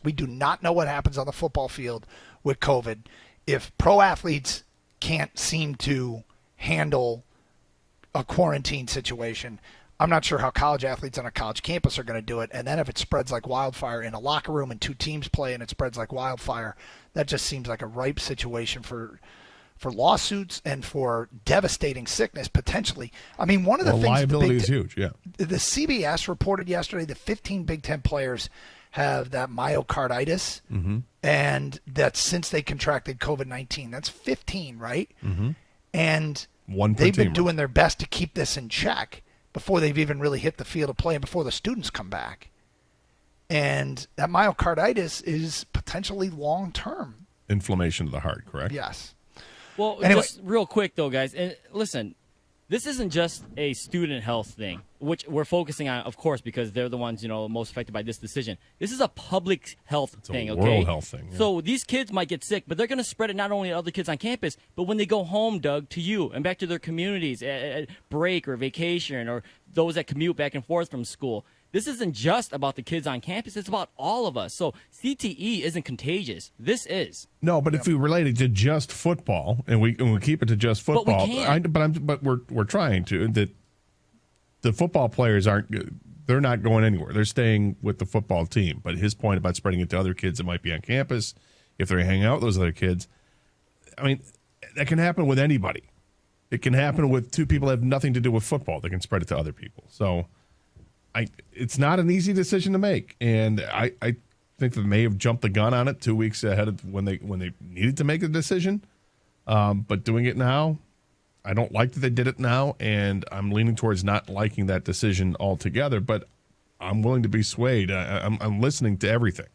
We do not know what happens on the football field with COVID. If pro athletes can't seem to handle a quarantine situation, I'm not sure how college athletes on a college campus are going to do it. And then if it spreads like wildfire in a locker room and two teams play and it spreads like wildfire, that just seems like a ripe situation for lawsuits and for devastating sickness potentially. I mean, one of the things liability is huge. Yeah, the CBS reported yesterday that 15 Big Ten players have that myocarditis, and that since they contracted COVID-19, that's 15, right? And they've been doing their best to keep this in check before they've even really hit the field of play and before the students come back. And that myocarditis is potentially long-term. Inflammation of the heart, correct? Yes. Well, anyway, just real quick, though, guys, and listen, this isn't just a student health thing, which we're focusing on, of course, because they're the ones, most affected by this decision. This is a public health thing, okay? World health thing. Yeah. So these kids might get sick, but they're going to spread it not only to other kids on campus, but when they go home, Doug, to you and back to their communities at break or vacation or those that commute back and forth from school. This isn't just about the kids on campus. It's about all of us. So CTE isn't contagious. This is. No, but if we relate it to just football and we keep it to just football, but we're trying to. That the football players they're not going anywhere. They're staying with the football team. But his point about spreading it to other kids that might be on campus, if they're hanging out with those other kids, I mean, that can happen with anybody. It can happen with two people that have nothing to do with football. They can spread it to other people. So. It's not an easy decision to make, and I think that they may have jumped the gun on it 2 weeks ahead of when they needed to make the decision. But doing it now, I don't like that they did it now, and I'm leaning towards not liking that decision altogether. But I'm willing to be swayed. I'm listening to everything.